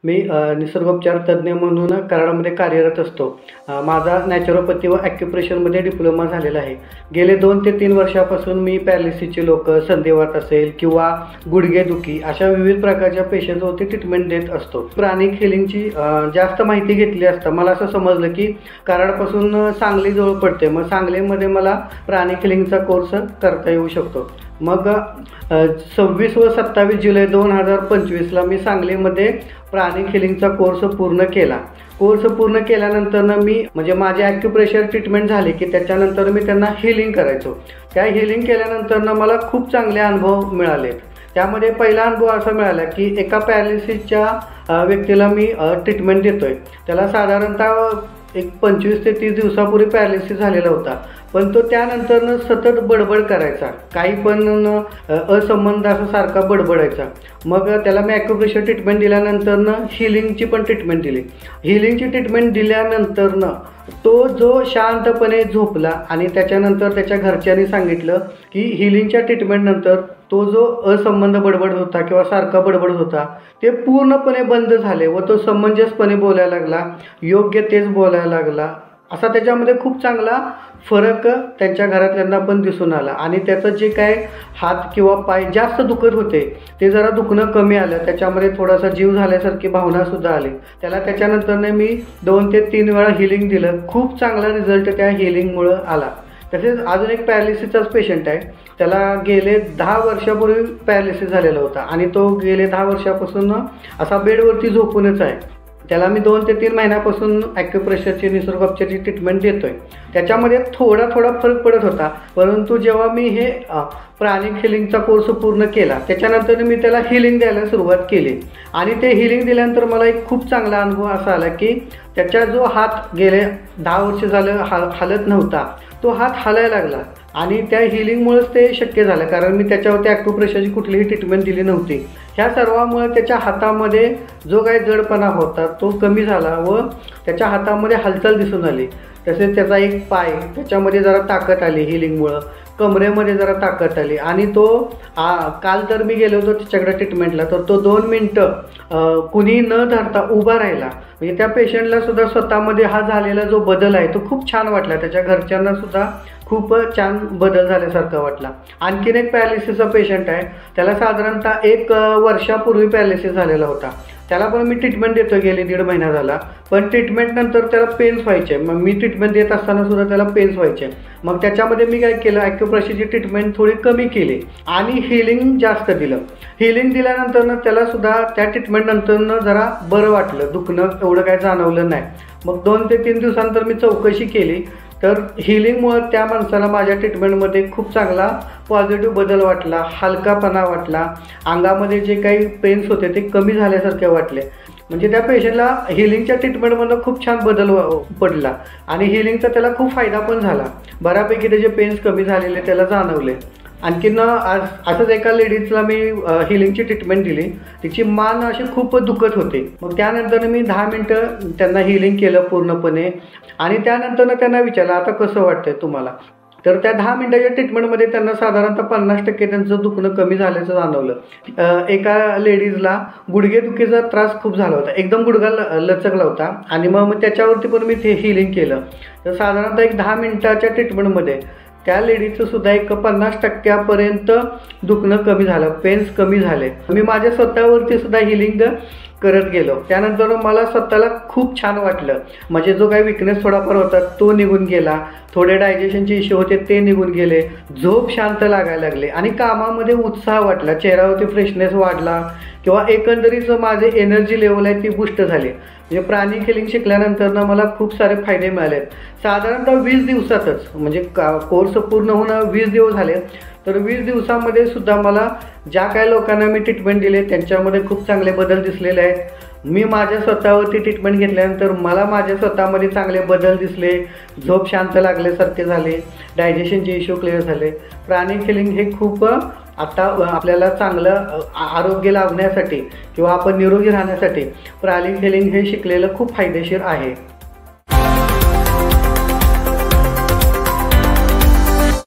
मी निसर्गोपचार तज्ज्ञ म्हणून कराडमध्ये कार्यरत असतो। माझा नॅचरोपॅथी व ॲक्युप्रेशरमध्ये डिप्लोमा झालेला आहे। गेले 2 ते 3 वर्षापासून मी पॅरालिसिसचे लोक, संधिवात असेल किंवा गुडघेदुखी अशा विविध प्रकारच्या पेशंटवरती ट्रीटमेंट देत असतो। प्राणिक हिलिंगची जास्त माहिती घेतली असता मला असं समजलं की कराडपासून सांगली जवळ पडते, मग सांगलीमध्ये मला प्राणिक हिलिंगचा कोर्स करता येऊ शकतो। मग 26 व 27 जुलै 2025ला मी सांगलीमध्ये प्राणिक हिलिंगचा कोर्स पूर्ण केला। कोर्स पूर्ण केल्यानंतर मी म्हणजे माझे ॲक्युप्रेशर ट्रीटमेंट झाली की त्याच्यानंतर मी त्यांना हिलिंग करायचो। त्या हिलिंग केल्यानंतर मला खूप चांगले अनुभव मिळाले। त्यामध्ये पहिला अनुभव असा मिळाला की एका पॅरालिसिसच्या व्यक्तीला मी ट्रीटमेंट देतोय। त्याला साधारणतः एक 25 ते 30 दिवसापूर्वी पॅरालिसिस झालेला होता, पण तो त्यानंतर सतत बडबड करायचा, काही पण असंबंध असं सारखा बडबडायचा। मग त्याला मी ॲक्युप्रेशर ट्रीटमेंट दिल्यानंतर हिलिंगची पण ट्रीटमेंट दिली। हिलिंगची ट्रीटमेंट दिल्यानंतर तो जो शांतपणे झोपला आणि त्याच्यानंतर त्याच्या घरच्यांनी सांगितलं की हिलिंगच्या ट्रीटमेंटनंतर तो जो असंबंध बडबड होता किंवा सारखा बडबड होता ते पूर्णपणे बंद झाले व तो समंजसपणे बोलायला लागला, योग्य तेच बोलायला लागला। असा त्याच्यामध्ये खूप चांगला फरक त्यांच्या घरातल्यांना पण दिसून आला आणि त्याचं जे काय हात किंवा पाय जास्त दुखत होते ते जरा दुखणं कमी आलं। त्याच्यामध्ये थोडासा जीव झाल्यासारखी भावनासुद्धा आली। त्याला त्याच्यानंतर मी 2 ते 3 वेळा हिलिंग दिलं। खूप चांगला रिझल्ट त्या हिलिंगमुळं आला। तसेच अजून एक पॅरालिसिसचाच पेशंट आहे, त्याला गेले 10 वर्षापूर्वी पॅरालिसिस झालेला होता आणि तो गेले 10 वर्षापासून असा बेडवरती झोपूनच आहे। त्याला मी 2 ते 3 महिन्यापासून ॲक्युप्रेशरची निसर्गोपचाराची ट्रीटमेंट देतोय। त्याच्यामध्ये थोडा फरक पडत होता, परंतु जेव्हा मी हे प्राणिक हिलिंगचा कोर्स पूर्ण केला त्याच्यानंतर मी त्याला हिलिंग द्यायला सुरुवात केली आणि ते हिलिंग दिल्यानंतर मला एक खूप चांगला अनुभव असा आला की त्याचा जो हात गेले 10 वर्ष झालं हालत नव्हता तो हात हालायला लागला आणि त्या हिलिंगमुळेच ते शक्य झालं, कारण मी त्याच्यावरती ॲक्युप्रेशरची कुठलीही ट्रीटमेंट दिली नव्हती। ह्या सर्वामुळे त्याच्या हातामध्ये जो काही जडपणा होता तो कमी झाला व त्याच्या हातामध्ये हालचाल दिसून आली। तसेच त्याचा एक पाय त्याच्यामध्ये जरा ताकद आली हिलिंगमुळं, कमरेमध्ये जरा ताकद आली आणि तो काल तर मी गेलो होतो त्याच्याकडे ट्रीटमेंटला, तर तो 2 मिनटं कुणी न धरता उभा राहिला। म्हणजे त्या पेशंटला सुद्धा स्वतःमध्ये हा झालेला जो बदल आहे तो खूप छान वाटला। त्याच्या घरच्यांना सुद्धा खूप छान बदल झाल्यासारखा वाटला। आणखीन एक पॅरालिसिसचा पेशंट आहे, त्याला साधारणतः 1 वर्षापूर्वी पॅरालिसिस झालेला होता। त्याला पण मी ट्रीटमेंट देतो, गेले 1.5 महिना झाला, पण ट्रीटमेंटनंतर त्याला पेन्स व्हायचे। मग मी ट्रीटमेंट देत असताना सुद्धा त्याला पेन्स व्हायचे। मग त्याच्यामध्ये मी काय केलं, ॲक्युप्रेशरची ट्रीटमेंट थोडी कमी केली आणि हिलिंग जास्त दिलं। हिलिंग दिल्यानंतर त्याला सुद्धा त्या ट्रीटमेंटनंतर जरा बरं वाटलं, दुखणं एवढं काय जाणवलं नाही। मग 2 ते 3 दिवसानंतर मी चौकशी केली तर हिलिंगमुळे त्या माणसाला माझ्या ट्रीटमेंटमध्ये खूप चांगला पॉझिटिव्ह बदल वाटला, हलकापणा वाटला, अंगामध्ये जे काही पेन्स होते ते कमी झाल्यासारखे वाटले। म्हणजे त्या पेशंटला हिलिंगच्या ट्रीटमेंटमधून खूप छान बदल पडला आणि हिलिंगचा त्याला खूप फायदा पण झाला। बऱ्यापैकी त्याचे पेन्स कमी झालेले त्याला जाणवले। आणखीन असंच एका लेडीजला मी हिलिंगची ट्रीटमेंट दिली, तिची मान अशी खूप दुखत होते। मग त्यानंतर मी 10 मिनटं त्यांना हिलिंग केलं पूर्णपणे आणि त्यानंतर त्यांना विचारलं आता कसं वाटतंय तुम्हाला, तर त्या 10 मिनिटाच्या ट्रीटमेंटमध्ये त्यांना साधारणतः 50% त्यांचं दुखणं कमी झाल्याचं जाणवलं। एका लेडीजला गुडघेदुखीचा त्रास खूप झाला होता, एकदम गुडघा लचकला होता आणि मग त्याच्यावरती पण मी ते हिलिंग केलं। तर साधारणतः एक 10 मिनिटाच्या ट्रीटमेंटमध्ये त्या लेडीजचं सुद्धा एक 50% दुखणं कमी झालं, पेन्स कमी झाले। मी माझ्या स्वतःवरती सुद्धा हिलिंग करत गेलो। त्यानंतर मला स्वतःला खूप छान वाटलं, म्हणजे जो काही विकनेस थोडाफार होता तो निघून गेला, थोडे डायजेशनचे इश्यू होते ते निघून गेले, झोप शांत लागायला लागले आणि कामामध्ये उत्साह वाटला, चेहऱ्यावरती फ्रेशनेस वाढला किंवा एकंदरीत माझे एनर्जी लेवल आहे ती बूस्ट झाली। म्हणजे प्राणिक हिलिंग शिकल्यानंतर मला खूप सारे फायदे मिळाले। साधारणतः 20 दिवसातच, म्हणजे कोर्स पूर्ण होणं 20 दिवस झाले, तर 20 दिवसामध्ये सुद्धा मला ज्या काही लोकांना मी ट्रीटमेंट दिले त्यांच्यामध्ये खूप चांगले बदल दिसलेले आहेत। मी माझ्या स्वतःवरती ट्रीटमेंट घेतल्यानंतर मला माझ्या स्वतःमध्ये चांगले बदल दिसले, झोप शांत लागल्यासारखे झाले, डायजेशनचे इश्यू क्लिअर झाले। प्राणिक हिलिंग हे खूप आता आपल्याला चांगलं आरोग्य लाभण्यासाठी किंवा आपण निरोगी राहण्यासाठी प्राणिक हिलिंग हे शिकलेलं खूप फायदेशीर आहे।